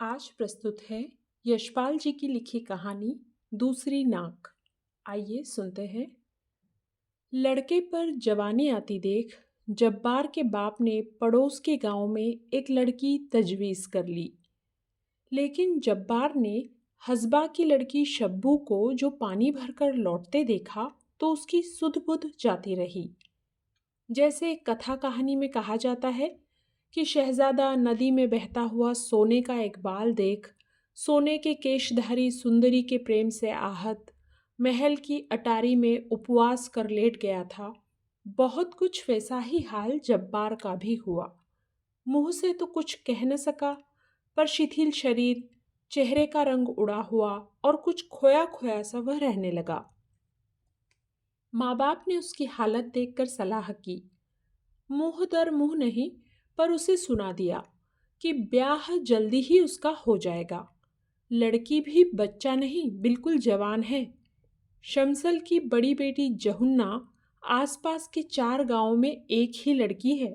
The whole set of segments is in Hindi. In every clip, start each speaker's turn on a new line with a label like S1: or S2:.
S1: आज प्रस्तुत है यशपाल जी की लिखी कहानी दूसरी नाक। आइए सुनते हैं। लड़के पर जवानी आती देख जब्बार के बाप ने पड़ोस के गांव में एक लड़की तजवीज कर ली। लेकिन जब्बार ने हसबा की लड़की शब्बू को जो पानी भरकर लौटते देखा तो उसकी सुध बुध जाती रही। जैसे कथा कहानी में कहा जाता है कि शहजादा नदी में बहता हुआ सोने का एक बाल देख सोने के केशधारी सुंदरी के प्रेम से आहत महल की अटारी में उपवास कर लेट गया था। बहुत कुछ वैसा ही हाल जब्बार का भी हुआ। मुंह से तो कुछ कह न सका, पर शिथिल शरीर, चेहरे का रंग उड़ा हुआ और कुछ खोया खोया सा वह रहने लगा। माँ बाप ने उसकी हालत देखकर सलाह की। मुंह दर मुंह नहीं, पर उसे सुना दिया कि ब्याह जल्दी ही उसका हो जाएगा। लड़की भी बच्चा नहीं, बिल्कुल जवान है। शमसल की बड़ी बेटी जहुन्ना आसपास के 4 गांवों में एक ही लड़की है।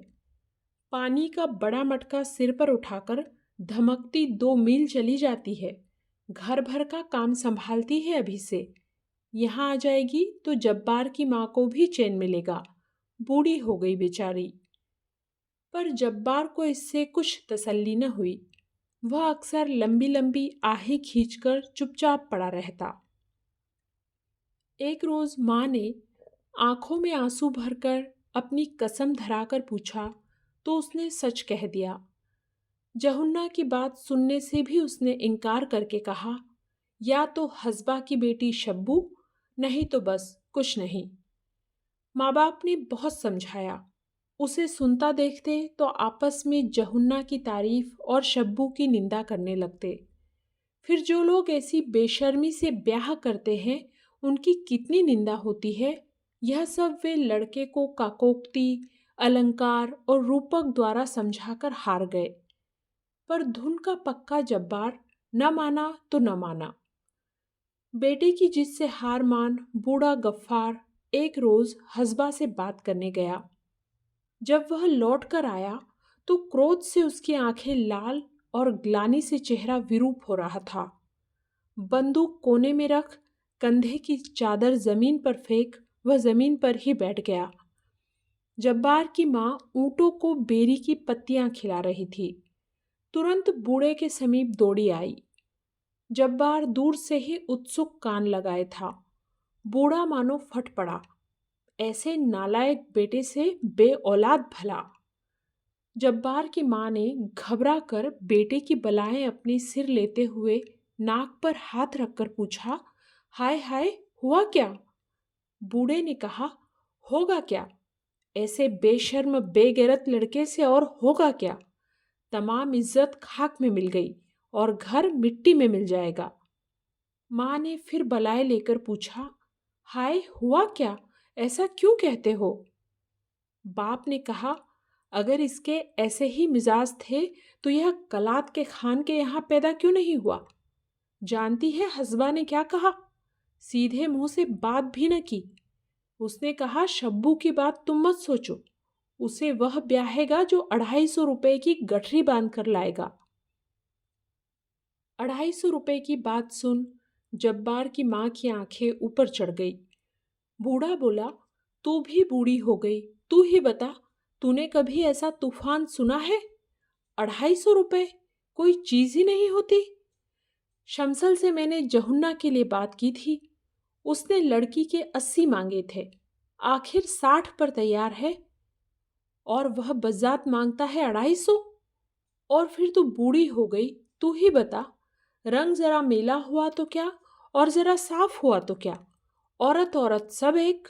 S1: पानी का बड़ा मटका सिर पर उठाकर धमकती 2 मील चली जाती है। घर भर का काम संभालती है अभी से। यहाँ आ जाएगी तो जब्बार की माँ को भी चैन मिलेगा। बूढ़ी हो गई बेचारी। पर जब्बार को इससे कुछ तसल्ली न हुई। वह अक्सर लंबी लंबी आहें खींचकर चुपचाप पड़ा रहता। एक रोज माँ ने आंखों में आंसू भरकर अपनी कसम धराकर पूछा तो उसने सच कह दिया। जहुन्ना की बात सुनने से भी उसने इनकार करके कहा, या तो हसबा की बेटी शब्बू, नहीं तो बस कुछ नहीं। माँ बाप ने बहुत समझाया। उसे सुनता देखते तो आपस में जहुन्ना की तारीफ और शब्बू की निंदा करने लगते। फिर जो लोग ऐसी बेशर्मी से ब्याह करते हैं उनकी कितनी निंदा होती है, यह सब वे लड़के को काकोक्ति, अलंकार और रूपक द्वारा समझाकर हार गए। पर धुन का पक्का जब्बार न माना तो न माना। बेटे की जिद से हार मान बूढ़ा गफ्फार एक रोज हसबा से बात करने गया। जब वह लौट कर आया तो क्रोध से उसकी आंखें लाल और ग्लानि से चेहरा विरूप हो रहा था। बंदूक कोने में रख कंधे की चादर जमीन पर फेंक वह जमीन पर ही बैठ गया। जब्बार की माँ ऊँटों को बेरी की पत्तियां खिला रही थी। तुरंत बूढ़े के समीप दौड़ी आई। जब्बार दूर से ही उत्सुक कान लगाए था। बूढ़ा मानो फट पड़ा। ऐसे नालायक बेटे से बेऔलाद भला। जब्बार की माँ ने घबरा कर बेटे की बलाएं अपने सिर लेते हुए नाक पर हाथ रखकर पूछा, हाय हाय, हुआ क्या? बूढ़े ने कहा, होगा क्या? ऐसे बेशर्म बेगैरत लड़के से और होगा क्या? तमाम इज्जत खाक में मिल गई और घर मिट्टी में मिल जाएगा। माँ ने फिर बलाए लेकर पूछा, हाय, हुआ क्या? ऐसा क्यों कहते हो? बाप ने कहा, अगर इसके ऐसे ही मिजाज थे तो यह कलात के खान के यहाँ पैदा क्यों नहीं हुआ? जानती है हसबा ने क्या कहा? सीधे मुंह से बात भी न की। उसने कहा, शब्बू की बात तुम मत सोचो। उसे वह ब्याहेगा जो 250 रुपए की गठरी बांध कर लाएगा। 250 रुपए की बात सुन जब्बार की माँ की आंखें ऊपर चढ़ गई। बूढ़ा बोला, तू भी बूढ़ी हो गई, तू ही बता, तूने कभी ऐसा तूफान सुना है? 250 रुपए कोई चीज ही नहीं होती। शमसल से मैंने जहुन्ना के लिए बात की थी। उसने लड़की के 80 मांगे थे, आखिर 60 पर तैयार है और वह बजात मांगता है 250। और फिर तू बूढ़ी हो गई, तू ही बता, रंग जरा मेला हुआ तो क्या और जरा साफ हुआ तो क्या? औरत औरत सब एक।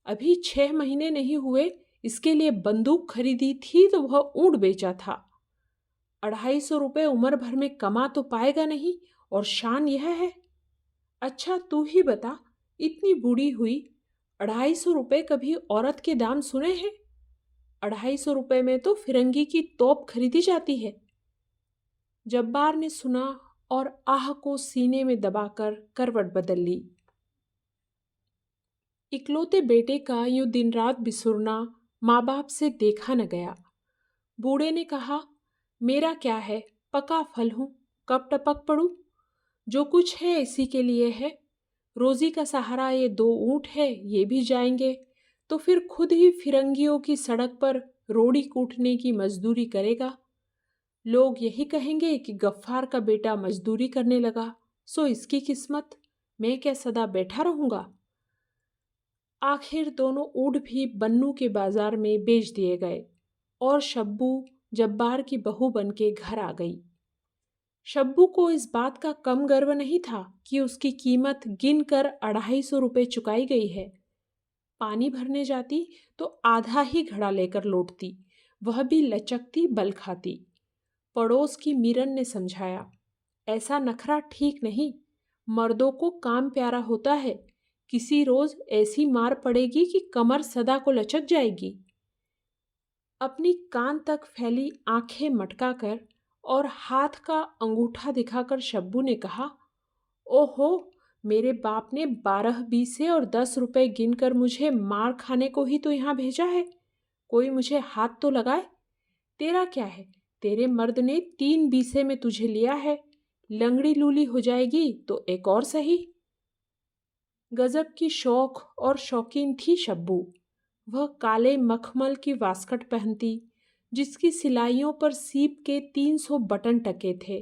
S1: अभी 6 महीने नहीं हुए इसके लिए बंदूक खरीदी थी तो वह ऊंट बेचा था। 250 रुपए उम्र भर में कमा तो पाएगा नहीं, और शान यह है। अच्छा तू ही बता, इतनी बूढ़ी हुई, 250 रुपए कभी औरत के दाम सुने हैं? 250 रुपए में तो फिरंगी की तोप खरीदी जाती है। जब्बार ने सुना और आह को सीने में दबाकर करवट बदल ली। इकलौते बेटे का यूं दिन रात बिसुरना माँ बाप से देखा न गया। बूढ़े ने कहा, मेरा क्या है, पका फल हूं, कब टपक पड़ूं? जो कुछ है इसी के लिए है। रोजी का सहारा ये 2 ऊँट है, ये भी जाएंगे तो फिर खुद ही फिरंगियों की सड़क पर रोड़ी कूटने की मजदूरी करेगा। लोग यही कहेंगे कि गफ्फार का बेटा मजदूरी करने लगा, सो इसकी किस्मत, मैं क्या सदा बैठा रहूंगा? आखिर दोनों ऊँट भी बन्नू के बाजार में बेच दिए गए और शब्बू जब्बार की बहू बनके घर आ गई। शब्बू को इस बात का कम गर्व नहीं था कि उसकी कीमत गिन कर 250 रुपये चुकाई गई है। पानी भरने जाती तो आधा ही घड़ा लेकर लौटती, वह भी लचकती बल खाती। पड़ोस की मीरन ने समझाया, ऐसा नखरा ठीक नहीं, मर्दों को काम प्यारा होता है, किसी रोज ऐसी मार पड़ेगी कि कमर सदा को लचक जाएगी। अपनी कान तक फैली आंखें मटकाकर और हाथ का अंगूठा दिखाकर शब्बू ने कहा, ओहो, मेरे बाप ने 12 बीसे और 10 रुपए गिनकर मुझे मार खाने को ही तो यहाँ भेजा है। कोई मुझे हाथ तो लगाए। तेरा क्या है, तेरे मर्द ने 3 बीसे में तुझे लिया है, लंगड़ी लूली हो जाएगी तो एक और सही। गजब की शौक और शौकीन थी शब्बू। वह काले मखमल की वास्कट पहनती, जिसकी सिलाइयों पर सीप के 300 बटन टके थे।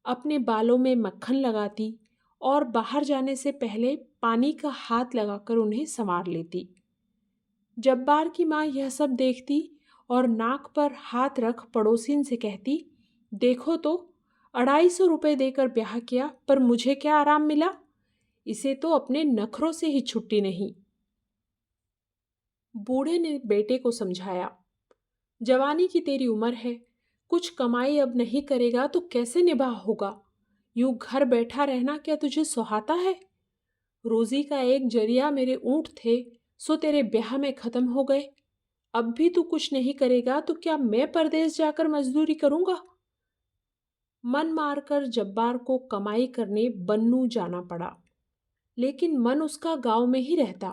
S1: अपने बालों में मक्खन लगाती और बाहर जाने से पहले पानी का हाथ लगाकर उन्हें संवार लेती। जब्बार की माँ यह सब देखती और नाक पर हाथ रख पड़ोसिन से कहती, देखो तो, 250 रुपये देकर ब्याह किया, पर मुझे क्या आराम मिला? इसे तो अपने नखरों से ही छुट्टी नहीं। बूढ़े ने बेटे को समझाया, जवानी की तेरी उम्र है, कुछ कमाई अब नहीं करेगा तो कैसे निभाह होगा? यूं घर बैठा रहना क्या तुझे सुहाता है? रोजी का एक जरिया मेरे ऊँट थे, सो तेरे ब्याह में खत्म हो गए। अब भी तू कुछ नहीं करेगा तो क्या मैं परदेश जाकर मजदूरी करूंगा? मन मारकर जब्बार को कमाई करने बन्नू जाना पड़ा, लेकिन मन उसका गांव में ही रहता।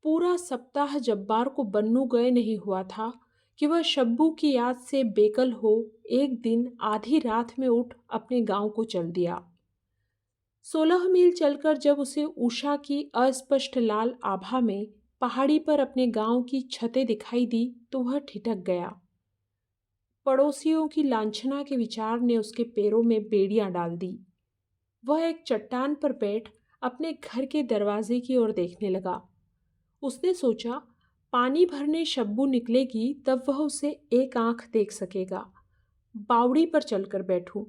S1: पूरा सप्ताह जब्बार को बन्नू गए नहीं हुआ था कि वह शब्बू की याद से बेकल हो एक दिन आधी रात में उठ अपने गांव को चल दिया। 16 मील चलकर जब उसे उषा की अस्पष्ट लाल आभा में पहाड़ी पर अपने गांव की छतें दिखाई दी तो वह ठिठक गया। पड़ोसियों की लांछना के विचार ने उसके पैरों में बेड़ियां डाल दी। वह एक चट्टान पर बैठ अपने घर के दरवाजे की ओर देखने लगा। उसने सोचा, पानी भरने शब्बू निकलेगी तब वह उसे एक आंख देख सकेगा। बावड़ी पर चलकर बैठूं,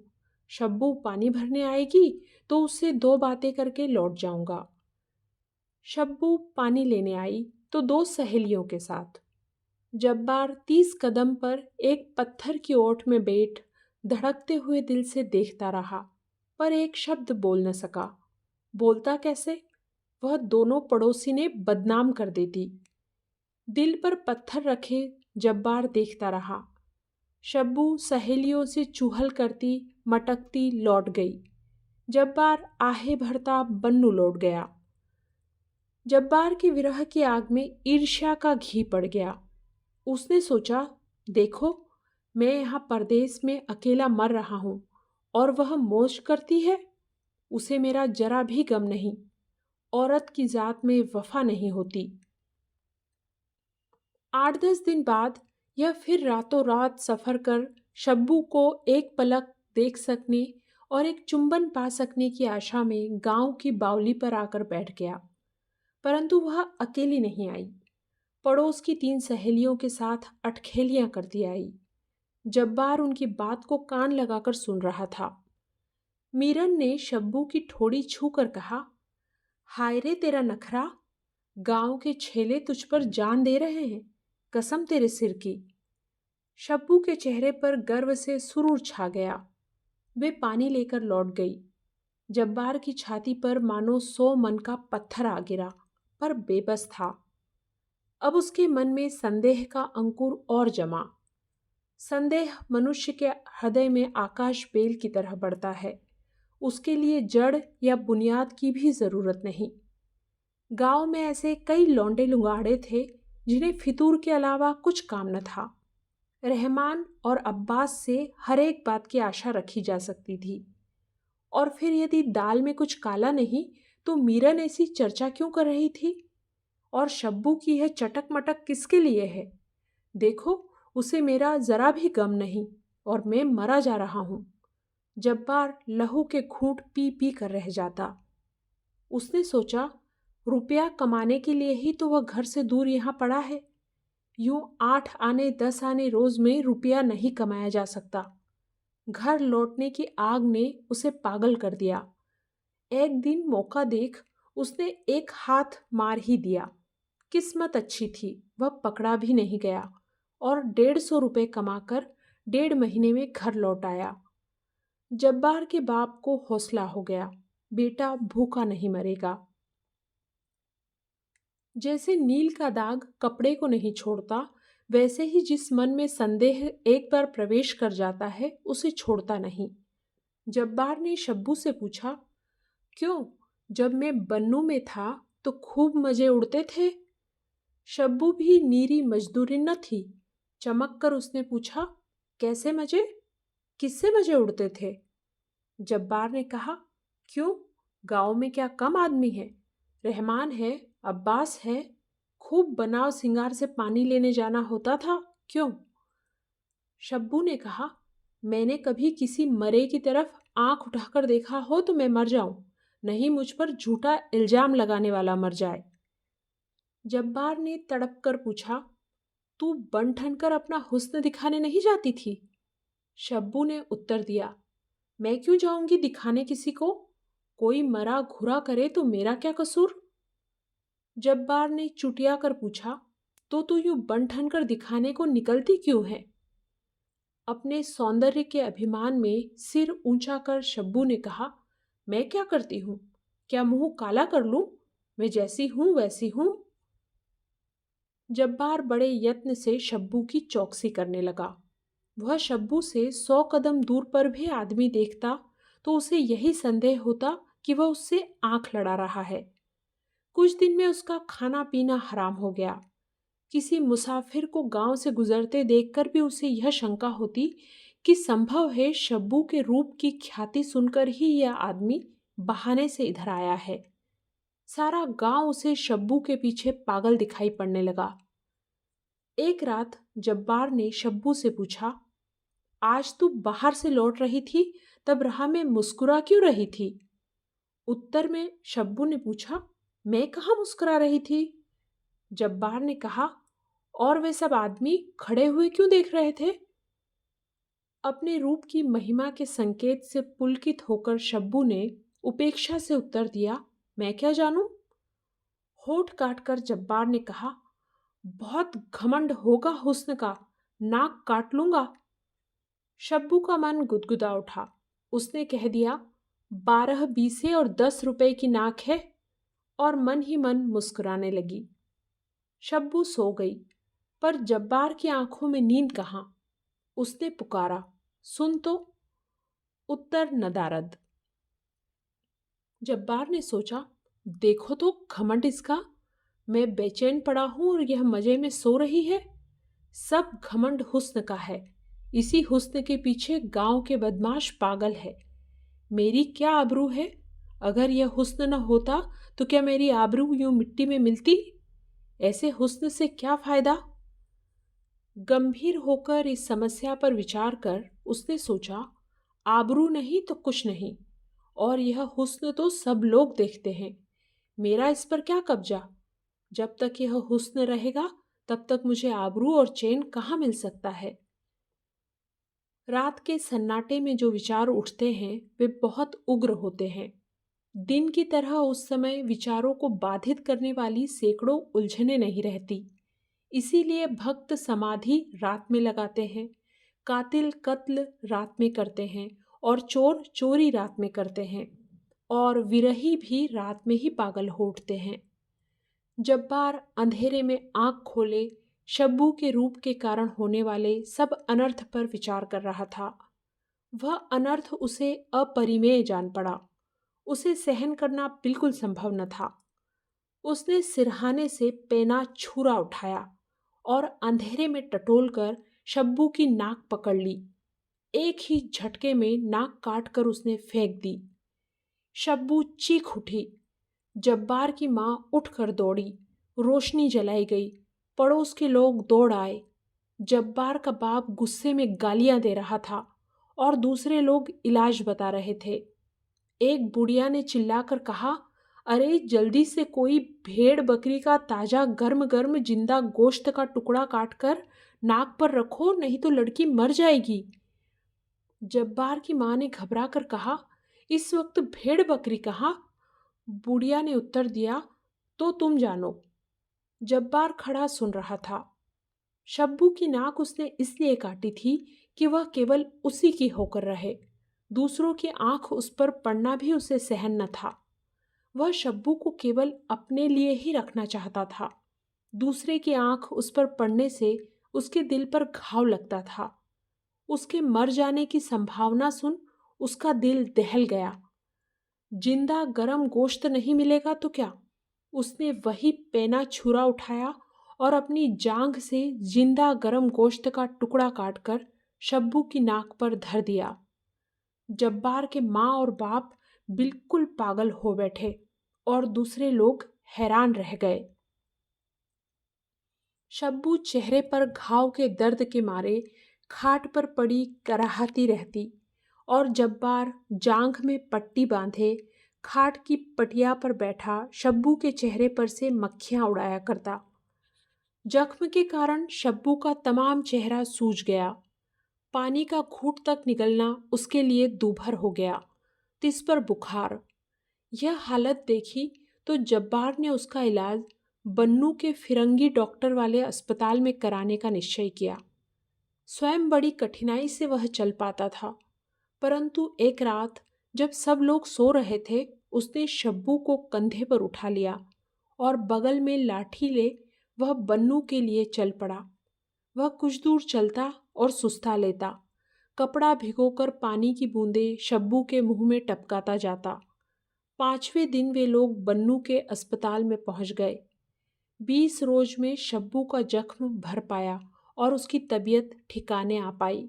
S1: शब्बू पानी भरने आएगी तो उससे 2 बातें करके लौट जाऊंगा। शब्बू पानी लेने आई तो 2 सहेलियों के साथ। जब्बार 30 कदम पर एक पत्थर की ओट में बैठ धड़कते हुए दिल से देखता रहा, पर एक शब्द बोल न सका। बोलता कैसे? वह दोनों पड़ोसी ने बदनाम कर देती। दिल पर पत्थर रखे जब्बार देखता रहा। शब्बू सहेलियों से चुहल करती मटकती लौट गई। जब्बार आहे भरता बन्नू लौट गया। जब्बार की विरह की आग में ईर्ष्या का घी पड़ गया। उसने सोचा, देखो, मैं यहाँ परदेश में अकेला मर रहा हूँ और वह मौज करती है, उसे मेरा जरा भी गम नहीं। औरत की जात में वफा नहीं होती। 8-10 दिन बाद यह फिर रातों रात सफर कर शब्बू को एक पलक देख सकने और एक चुंबन पा सकने की आशा में गांव की बावली पर आकर बैठ गया। परंतु वह अकेली नहीं आई, पड़ोस की 3 सहेलियों के साथ अटखेलियां करती आई। जब्बार उनकी बात को कान लगाकर सुन रहा था। मीरन ने शब्बू की ठोड़ी छू कर कहा, हाय रे तेरा नखरा, गांव के छेले तुझ पर जान दे रहे हैं, कसम तेरे सिर की। शब्बू के चेहरे पर गर्व से सुरूर छा गया। वे पानी लेकर लौट गई। जब्बार की छाती पर मानो 100 मन का पत्थर आ गिरा, पर बेबस था। अब उसके मन में संदेह का अंकुर और जमा। संदेह मनुष्य के हृदय में आकाश बेल की तरह बढ़ता है। उसके लिए जड़ या बुनियाद की भी जरूरत नहीं। गांव में ऐसे कई लौंडे लुगाड़े थे जिन्हें फितूर के अलावा कुछ काम न था। रहमान और अब्बास से हर एक बात की आशा रखी जा सकती थी। और फिर यदि दाल में कुछ काला नहीं तो मीरन ऐसी चर्चा क्यों कर रही थी? और शब्बू की यह चटक मटक किसके लिए है? देखो, उसे मेरा जरा भी गम नहीं और मैं मरा जा रहा हूं। जब्बार लहू के घूंट पी पी कर रह जाता। उसने सोचा, रुपया कमाने के लिए ही तो वह घर से दूर यहाँ पड़ा है। यूं 8 आने 10 आने रोज में रुपया नहीं कमाया जा सकता। घर लौटने की आग ने उसे पागल कर दिया। एक दिन मौका देख उसने एक हाथ मार ही दिया। किस्मत अच्छी थी, वह पकड़ा भी नहीं गया और 150 रुपये कमाकर 1.5 महीने में घर लौट आया। जब्बार के बाप को हौसला हो गया, बेटा भूखा नहीं मरेगा। जैसे नील का दाग कपड़े को नहीं छोड़ता, वैसे ही जिस मन में संदेह एक बार प्रवेश कर जाता है उसे छोड़ता नहीं। जब्बार ने शब्बू से पूछा, क्यों, जब मैं बन्नू में था तो खूब मजे उड़ते थे? शब्बू भी नीरी मजदूरी न थी। चमक कर उसने पूछा, कैसे मजे? किससे मजे उड़ते थे? जब्बार ने कहा, क्यों, गांव में क्या कम आदमी है? रहमान है, अब्बास है, खूब बनाव सिंगार से पानी लेने जाना होता था, क्यों? शब्बू ने कहा, मैंने कभी किसी मरे की तरफ आंख उठाकर देखा हो तो मैं मर जाऊं, नहीं मुझ पर झूठा इल्जाम लगाने वाला मर जाए। जब्बार ने तड़प कर पूछा, तू बन ठन कर अपना हुस्न दिखाने नहीं जाती थी? शब्बू ने उत्तर दिया, मैं क्यों जाऊंगी दिखाने किसी को? कोई मरा घुरा करे तो मेरा क्या कसूर? जब्बार ने चुटिया कर पूछा, तो तू यूं बन ठन कर दिखाने को निकलती क्यों है? अपने सौंदर्य के अभिमान में सिर ऊंचा कर शब्बू ने कहा, मैं क्या करती हूं? क्या मुंह काला कर लूं? मैं जैसी हूं वैसी हूं। जब्बार बड़े यत्न से शब्बू की चौकसी करने लगा। वह शब्बू से 100 कदम दूर पर भी आदमी देखता तो उसे यही संदेह होता कि वह उससे आंख लड़ा रहा है। कुछ दिन में उसका खाना पीना हराम हो गया। किसी मुसाफिर को गांव से गुजरते देखकर भी उसे यह शंका होती कि संभव है शब्बू के रूप की ख्याति सुनकर ही यह आदमी बहाने से इधर आया है। सारा गांव उसे शब्बू के पीछे पागल दिखाई पड़ने लगा। एक रात जब्बार ने शब्बू से पूछा, आज तू बाहर से लौट रही थी, तब राह में मुस्कुरा क्यों रही थी? उत्तर में शब्बू ने पूछा, मैं कहाँ मुस्कुरा रही थी? जब्बार ने कहा, और वे सब आदमी खड़े हुए क्यों देख रहे थे? अपने रूप की महिमा के संकेत से पुलकित होकर शब्बू ने उपेक्षा से उत्तर दिया, मैं क्या जानूं? होठ काटकर जब्बार ने कहा, बहुत घमंड होगा हुस्न का, नाक काट लूंगा। शब्बू का मन गुदगुदा उठा। उसने कह दिया, 12 बीसे और 10 रुपए की नाक है, और मन ही मन मुस्कुराने लगी। शब्बू सो गई, पर जब्बार की आंखों में नींद कहाँ। उसने पुकारा, सुन तो। उत्तर नदारद। जब्बार ने सोचा, देखो तो घमंड इसका, मैं बेचैन पड़ा हूं और यह मजे में सो रही है। सब घमंड हुस्न का है। इसी हुस्न के पीछे गांव के बदमाश पागल है। मेरी क्या आबरू है? अगर यह हुस्न न होता तो क्या मेरी आबरू यूं मिट्टी में मिलती? ऐसे हुस्न से क्या फायदा? गंभीर होकर इस समस्या पर विचार कर उसने सोचा, आबरू नहीं तो कुछ नहीं, और यह हुस्न तो सब लोग देखते हैं। मेरा इस पर क्या कब्जा? जब तक यह हुस्न रहेगा तब तक मुझे आबरू और चैन कहाँ मिल सकता है? रात के सन्नाटे में जो विचार उठते हैं वे बहुत उग्र होते हैं। दिन की तरह उस समय विचारों को बाधित करने वाली सैकड़ों उलझने नहीं रहती। इसीलिए भक्त समाधि रात में लगाते हैं, कातिल कत्ल रात में करते हैं, और चोर चोरी रात में करते हैं, और विरही भी रात में ही पागल हो उठते हैं। जब्बार अंधेरे में आंख खोले शब्बू के रूप के कारण होने वाले सब अनर्थ पर विचार कर रहा था। वह अनर्थ उसे अपरिमेय जान पड़ा। उसे सहन करना बिल्कुल संभव न था। उसने सिरहाने से पेना छुरा उठाया और अंधेरे में टटोल कर शब्बू की नाक पकड़ ली। एक ही झटके में नाक काट कर उसने फेंक दी। शब्बू चीख उठी। जब्बार की माँ उठकर दौड़ी। रोशनी जलाई गई। पड़ोस के लोग दौड़ आए। जब्बार का बाप गुस्से में गालियां दे रहा था और दूसरे लोग इलाज बता रहे थे। एक बुढ़िया ने चिल्लाकर कहा, अरे जल्दी से कोई भेड़ बकरी का ताजा गर्म गर्म जिंदा गोश्त का टुकड़ा काटकर नाक पर रखो, नहीं तो लड़की मर जाएगी। जब्बार की माँ ने घबरा कर कहा, इस वक्त भेड़ बकरी कहाँ? बुढ़िया ने उत्तर दिया, तो तुम जानो। जब्बार खड़ा सुन रहा था। शब्बू की नाक उसने इसलिए काटी थी कि वह केवल उसी की होकर रहे। दूसरों की आंख उस पर पड़ना भी उसे सहन न था। वह शब्बू को केवल अपने लिए ही रखना चाहता था। दूसरे की आंख उस पर पड़ने से उसके दिल पर घाव लगता था। उसके मर जाने की संभावना सुन उसका दिल दहल गया। जिंदा गरम गोश्त नहीं मिलेगा तो क्या? उसने वही पेना छुरा उठाया और अपनी जांघ से जिंदा गरम गोश्त का टुकड़ा काटकर शब्बू की नाक पर धर दिया। जब्बार के माँ और बाप बिल्कुल पागल हो बैठे और दूसरे लोग हैरान रह गए। शब्बू चेहरे पर घाव के दर्द के मारे खाट पर पड़ी कराहती रहती और जब्बार जांघ में पट्टी बांधे खाट की पटिया पर बैठा शब्बू के चेहरे पर से मक्खियां उड़ाया करता। जख्म के कारण शब्बू का तमाम चेहरा सूज गया। पानी का घूंट तक निकलना उसके लिए दूभर हो गया। तिस पर बुखार। यह हालत देखी तो जब्बार ने उसका इलाज बन्नू के फिरंगी डॉक्टर वाले अस्पताल में कराने का निश्चय किया। स्वयं बड़ी कठिनाई से वह चल पाता था, परंतु एक रात जब सब लोग सो रहे थे, उसने शब्बू को कंधे पर उठा लिया और बगल में लाठी ले वह बन्नू के लिए चल पड़ा। वह कुछ दूर चलता और सुस्ता लेता। कपड़ा भिगोकर पानी की बूंदें शब्बू के मुंह में टपकाता जाता। 5वें दिन वे लोग बन्नू के अस्पताल में पहुंच गए। 20 रोज में शब्बू का जख्म भर पाया और उसकी तबीयत ठिकाने आ पाई।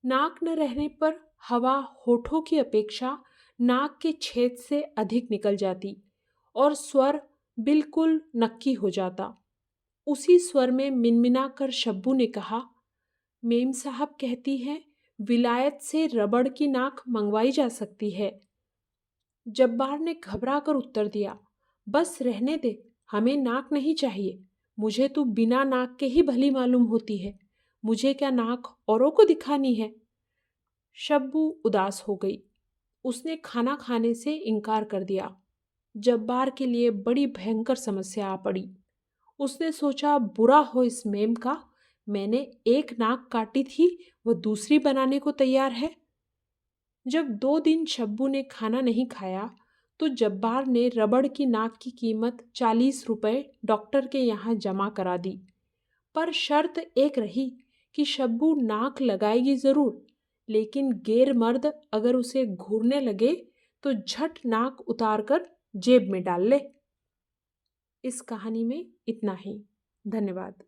S1: नाक न रहने पर हवा होठों की अपेक्षा नाक के छेद से अधिक निकल जाती और स्वर बिल्कुल नक्की हो जाता। उसी स्वर में मिनमिना कर शब्बू ने कहा, मेम साहब कहती हैं विलायत से रबड़ की नाक मंगवाई जा सकती है। जब्बार ने घबरा कर उत्तर दिया, बस रहने दे, हमें नाक नहीं चाहिए। मुझे तो बिना नाक के ही भली मालूम होती है। मुझे क्या नाक औरों को दिखानी है? शब्बू उदास हो गई। उसने खाना खाने से इनकार कर दिया। जब्बार के लिए बड़ी भयंकर समस्या आ पड़ी। उसने सोचा, बुरा हो इस मेम का, मैंने एक नाक काटी थी, वह दूसरी बनाने को तैयार है। जब 2 दिन शब्बू ने खाना नहीं खाया तो जब्बार ने रबड़ की नाक की कीमत 40 रुपए डॉक्टर के यहाँ जमा करा दी। पर शर्त एक रही कि शब्बू नाक लगाएगी जरूर, लेकिन गैर मर्द अगर उसे घूरने लगे तो झट नाक उतारकर जेब में डाल ले। इस कहानी में इतना ही। धन्यवाद।